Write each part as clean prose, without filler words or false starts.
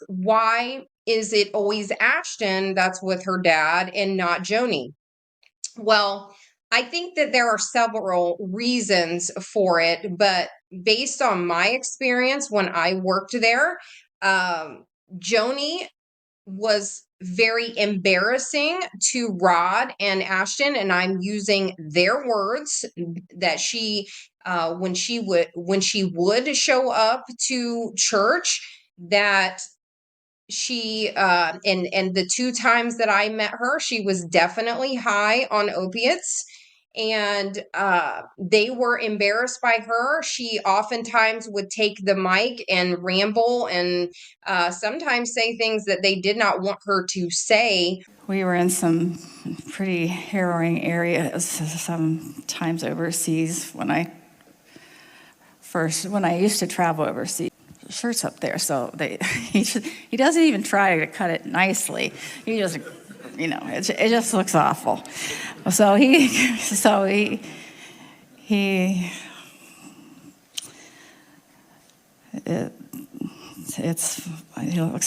Why is it always Ashton that's with her dad and not Joni? Well, I think that there are several reasons for it, but based on my experience when I worked there, um, Joni was very embarrassing to Rod and Ashton, and I'm using their words that when she would show up to church, that she and the two times that I met her, she was definitely high on opiates, and they were embarrassed by her. She oftentimes would take the mic and ramble and sometimes say things that they did not want her to say. We were in some pretty harrowing areas, sometimes overseas when I used to travel overseas. Shirts up there, so he doesn't even try to cut it nicely. He just, it just looks awful. So he looks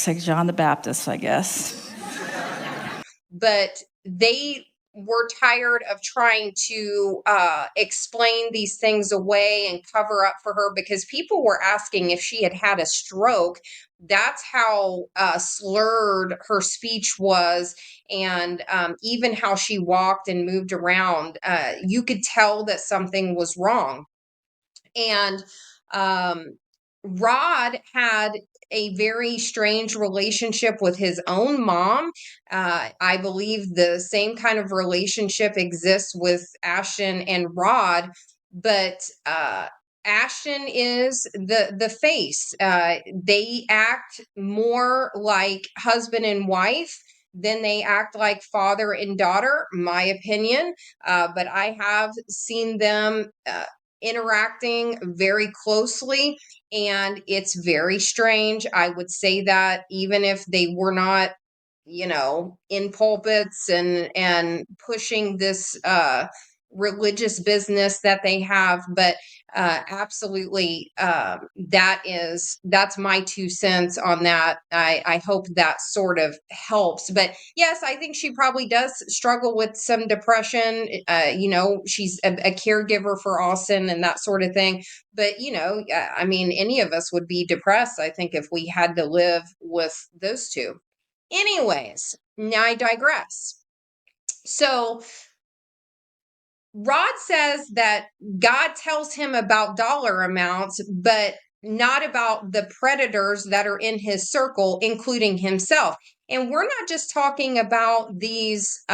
like John the Baptist, I guess. But they were tired of trying to explain these things away and cover up for her, because people were asking if she had had a stroke. That's how slurred her speech was, and even how she walked and moved around. You could tell that something was wrong. And Rod had a very strange relationship with his own mom. I believe the same kind of relationship exists with Ashton and Rod, but Ashton is the face. They act more like husband and wife than they act like father and daughter, my opinion. But I have seen them interacting very closely, and it's very strange. I would say that even if they were not, in pulpits and pushing this religious business that they have, but absolutely, that's my 2 cents on that. I hope that sort of helps. But yes, I think she probably does struggle with some depression. She's a caregiver for Austin and that sort of thing. But I mean, any of us would be depressed, I think, if we had to live with those two. Anyways, now I digress. So Rod says that God tells him about dollar amounts, but not about the predators that are in his circle, including himself. And we're not just talking about these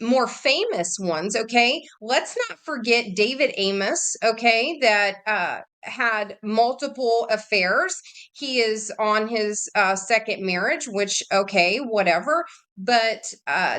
more famous ones, okay? Let's not forget David Amos, okay, that had multiple affairs. He is on his second marriage, which, okay, whatever. But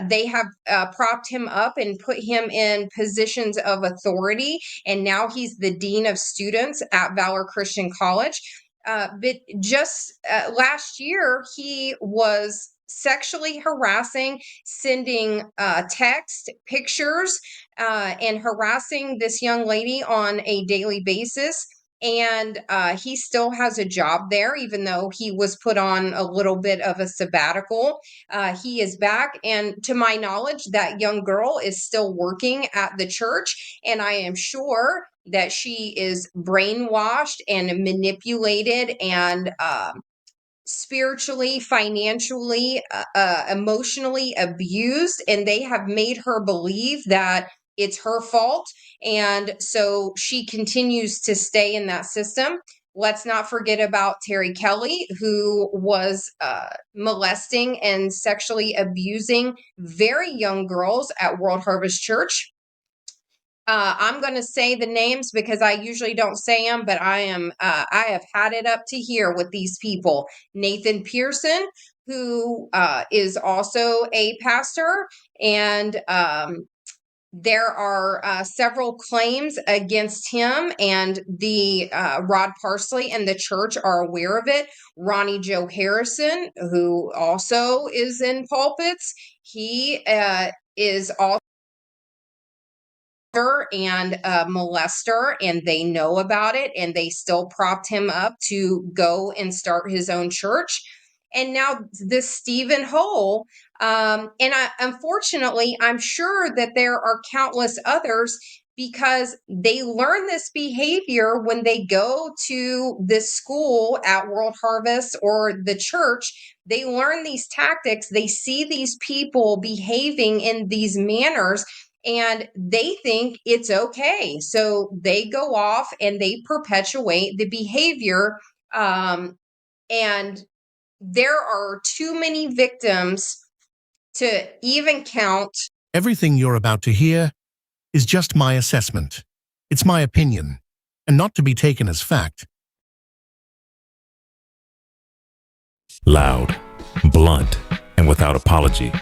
they have propped him up and put him in positions of authority. And now he's the dean of students at Valor Christian College. But just last year, he was sexually harassing, sending text, pictures, and harassing this young lady on a daily basis. And he still has a job there, even though he was put on a little bit of a sabbatical. He is back. And to my knowledge, that young girl is still working at the church. And I am sure that she is brainwashed and manipulated and spiritually, financially, emotionally abused, and they have made her believe that it's her fault. And so she continues to stay in that system. Let's not forget about Terry Kelly, who was molesting and sexually abusing very young girls at World Harvest Church. I'm going to say the names because I usually don't say them, but I have had it up to here with these people. Nathan Pearson, who is also a pastor, and there are several claims against him, and the Rod Parsley and the church are aware of it. Ronnie Joe Harrison, who also is in pulpits, he is also and a molester, and they know about it, and they still propped him up to go and start his own church. And now this Stephen Hole, unfortunately, I'm sure that there are countless others, because they learn this behavior when they go to this school at World Harvest or the church. They learn these tactics. They see these people behaving in these manners, and they think it's okay. So they go off and they perpetuate the behavior. And there are too many victims to even count. Everything you're about to hear is just my assessment. It's my opinion, and not to be taken as fact. Loud, blunt, and without apology,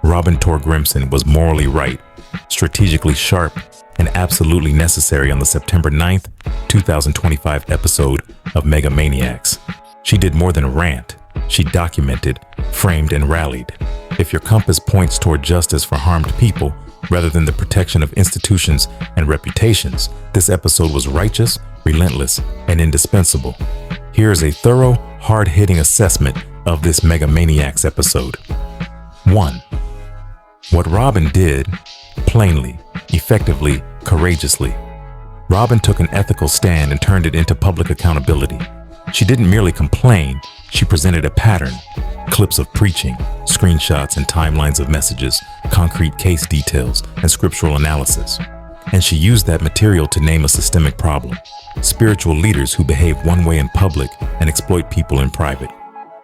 Robin Tor Grimson was morally right, strategically sharp, and absolutely necessary on the September 9th, 2025 episode of Mega Maniacs. She did more than rant. She documented, framed, and rallied. If your compass points toward justice for harmed people rather than the protection of institutions and reputations, this episode was righteous, relentless, and indispensable. Here is a thorough, hard-hitting assessment of this Mega Maniacs episode. 1. What Robin did, plainly, effectively, courageously. Robin took an ethical stand and turned it into public accountability. She didn't merely complain, she presented a pattern, clips of preaching, screenshots and timelines of messages, concrete case details, and scriptural analysis. And she used that material to name a systemic problem: spiritual leaders who behave one way in public and exploit people in private.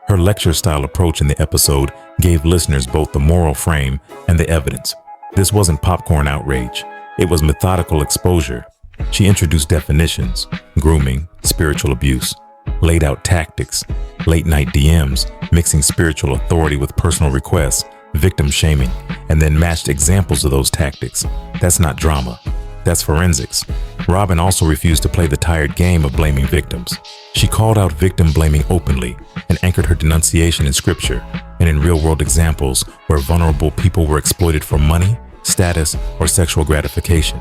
Her lecture-style approach in the episode gave listeners both the moral frame and the evidence. This wasn't popcorn outrage. It was methodical exposure. She introduced definitions: grooming, spiritual abuse, laid out tactics, late-night DMs, mixing spiritual authority with personal requests, victim shaming, and then matched examples of those tactics. That's not drama. That's forensics. Robin also refused to play the tired game of blaming victims. She called out victim blaming openly and anchored her denunciation in scripture and in real-world examples where vulnerable people were exploited for money, status, or sexual gratification.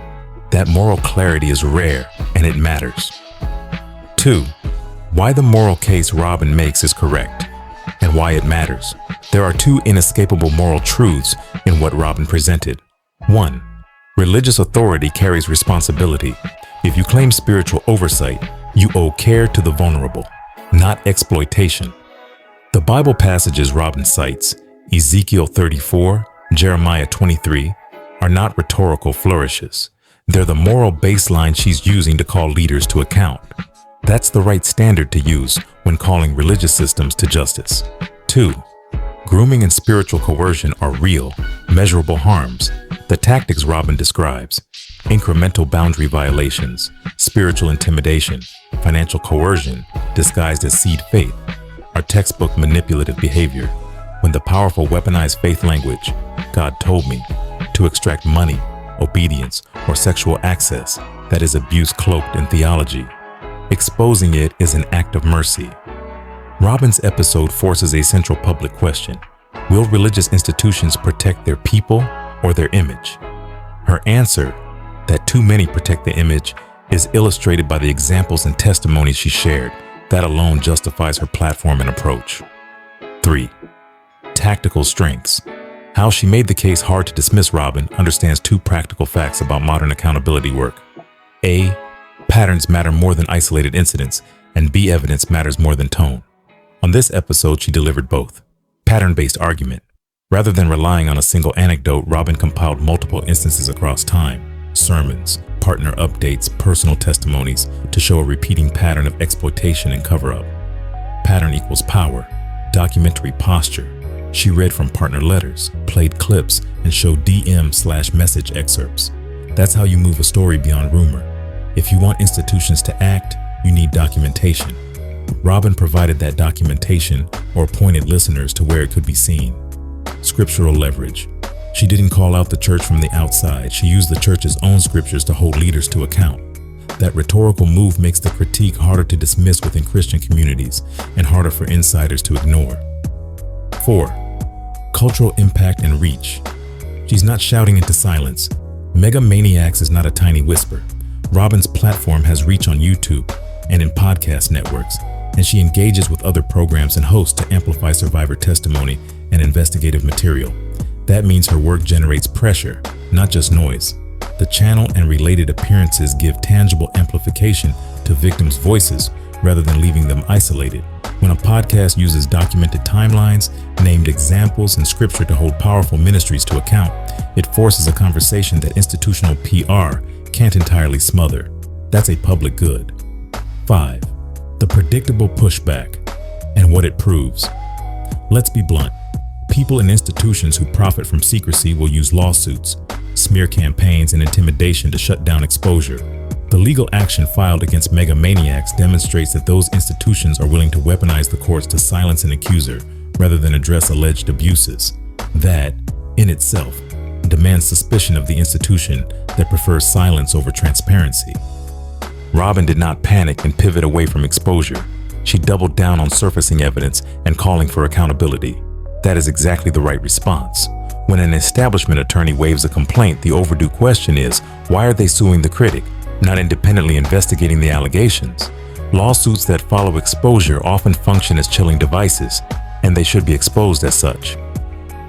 That moral clarity is rare, and it matters. 2. Why the moral case Robin makes is correct, and why it matters. There are two inescapable moral truths in what Robin presented. 1. Religious authority carries responsibility. If you claim spiritual oversight, you owe care to the vulnerable, not exploitation. The Bible passages Robin cites, Ezekiel 34, Jeremiah 23, are not rhetorical flourishes. They're the moral baseline she's using to call leaders to account. That's the right standard to use when calling religious systems to justice. 2. Grooming and spiritual coercion are real, measurable harms. The tactics Robin describes: incremental boundary violations, spiritual intimidation, financial coercion disguised as seed faith, are textbook manipulative behavior. When the powerful weaponized faith language, "God told me," to extract money, obedience, or sexual access, that is abuse cloaked in theology. Exposing it is an act of mercy. Robin's episode forces a central public question: will religious institutions protect their people or their image? Her answer, that too many protect the image, is illustrated by the examples and testimonies she shared. That alone justifies her platform and approach. 3. Tactical strengths. How she made the case hard to dismiss Robin understands two practical facts about modern accountability work. A. Patterns matter more than isolated incidents, and B. Evidence matters more than tone. On this episode, she delivered both. Pattern-based argument. Rather than relying on a single anecdote, Robin compiled multiple instances across time: sermons, partner updates, personal testimonies, to show a repeating pattern of exploitation and cover-up. Pattern equals power. Documentary posture. She read from partner letters, played clips, and showed DM/message excerpts. That's how you move a story beyond rumor. If you want institutions to act, you need documentation. Robin provided that documentation, or pointed listeners to where it could be seen. Scriptural leverage. She didn't call out the church from the outside. She used the church's own scriptures to hold leaders to account. That rhetorical move makes the critique harder to dismiss within Christian communities and harder for insiders to ignore. 4. Cultural impact and reach. She's not shouting into silence. Maniacs is not a tiny whisper. Robin's platform has reach on YouTube and in podcast networks, and she engages with other programs and hosts to amplify survivor testimony and investigative material. That means her work generates pressure, not just noise. The channel and related appearances give tangible amplification to victims' voices rather than leaving them isolated. When a podcast uses documented timelines, named examples, and scripture to hold powerful ministries to account, it forces a conversation that institutional PR can't entirely smother. That's a public good. 5. The predictable pushback and what it proves. Let's be blunt. People and institutions who profit from secrecy will use lawsuits, smear campaigns, and intimidation to shut down exposure. The legal action filed against Maniacs demonstrates that those institutions are willing to weaponize the courts to silence an accuser rather than address alleged abuses. That, in itself, demands suspicion of the institution that prefers silence over transparency. Robin did not panic and pivot away from exposure. She doubled down on surfacing evidence and calling for accountability. That is exactly the right response. When an establishment attorney waives a complaint, the overdue question is, why are they suing the critic, not independently investigating the allegations? Lawsuits that follow exposure often function as chilling devices, and they should be exposed as such.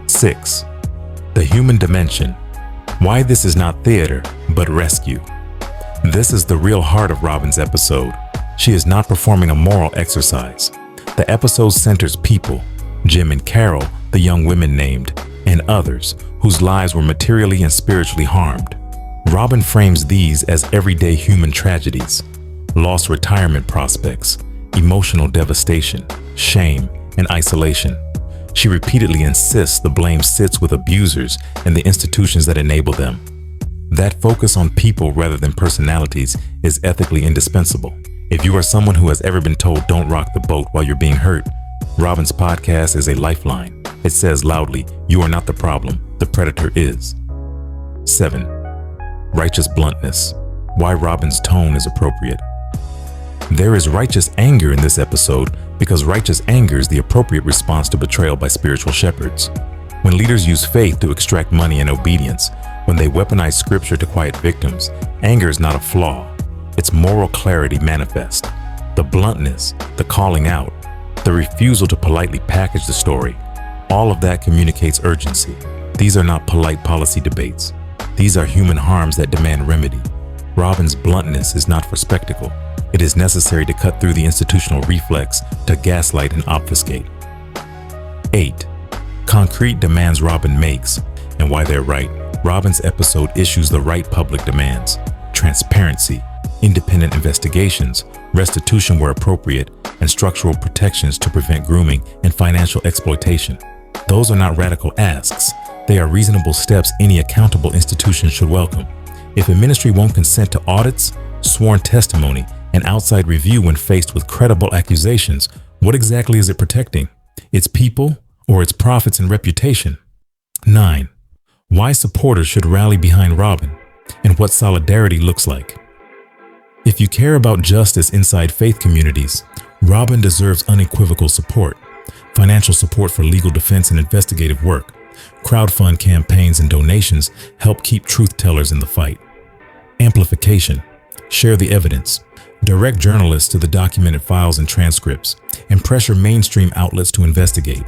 6. The human dimension. Why this is not theater, but rescue. This is the real heart of Robin's episode. She is not performing a moral exercise. The episode centers people, Jim and Carol, the young women named, and others whose lives were materially and spiritually harmed. Robin frames these as everyday human tragedies: lost retirement prospects, emotional devastation, shame, and isolation. She repeatedly insists the blame sits with abusers and the institutions that enable them. That focus on people rather than personalities is ethically indispensable. If you are someone who has ever been told don't rock the boat while you're being hurt, Robin's podcast is a lifeline. It says loudly, you are not the problem, the predator is. 7. Righteous bluntness. Why Robin's tone is appropriate. There is righteous anger in this episode because righteous anger is the appropriate response to betrayal by spiritual shepherds. When leaders use faith to extract money and obedience, when they weaponize scripture to quiet victims, anger is not a flaw. It's moral clarity manifest. The bluntness, the calling out, the refusal to politely package the story, all of that communicates urgency. These are not polite policy debates. These are human harms that demand remedy. Robin's bluntness is not for spectacle. It is necessary to cut through the institutional reflex to gaslight and obfuscate. 8. Concrete demands Robin makes, and why they're right. Robin's episode issues the right public demands: transparency, independent investigations, restitution where appropriate, and structural protections to prevent grooming and financial exploitation. Those are not radical asks. They are reasonable steps any accountable institution should welcome. If a ministry won't consent to audits, sworn testimony, and outside review when faced with credible accusations, what exactly is it protecting? Its people or its profits and reputation? 9. Why supporters should rally behind Robin and what solidarity looks like. If you care about justice inside faith communities, Robin deserves unequivocal support. Financial support for legal defense and investigative work. Crowdfund campaigns and donations help keep truth tellers in the fight. Amplification. Share the evidence. Direct journalists to the documented files and transcripts, and pressure mainstream outlets to investigate.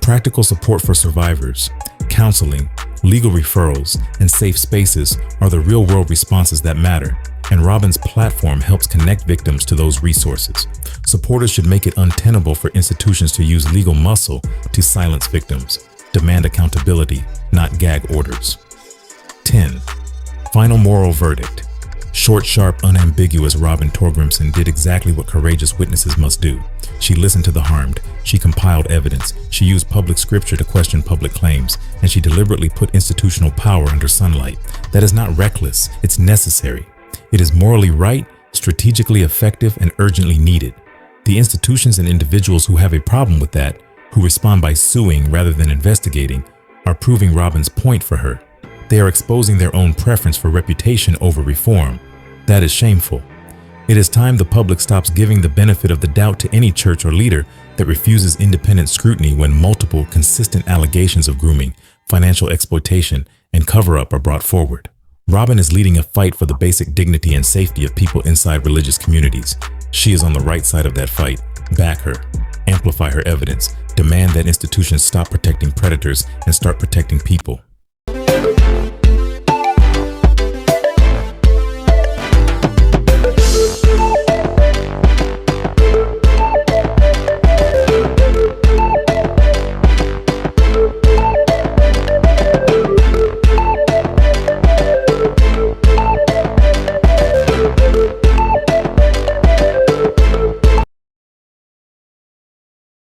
Practical support for survivors. Counseling, legal referrals, and safe spaces are the real-world responses that matter, and Robin's platform helps connect victims to those resources. Supporters should make it untenable for institutions to use legal muscle to silence victims. Demand accountability, not gag orders. 10. Final moral verdict. Short, sharp, unambiguous Robin Torgrimson did exactly what courageous witnesses must do. She listened to the harmed, she compiled evidence, she used public scripture to question public claims, and she deliberately put institutional power under sunlight. That is not reckless, it's necessary. It is morally right, strategically effective, and urgently needed. The institutions and individuals who have a problem with that, who respond by suing rather than investigating, are proving Robin's point for her. They are exposing their own preference for reputation over reform. That is shameful. It is time the public stops giving the benefit of the doubt to any church or leader that refuses independent scrutiny when multiple, consistent allegations of grooming, financial exploitation, and cover-up are brought forward. Robin is leading a fight for the basic dignity and safety of people inside religious communities. She is on the right side of that fight. Back her. Amplify her evidence. Demand that institutions stop protecting predators and start protecting people.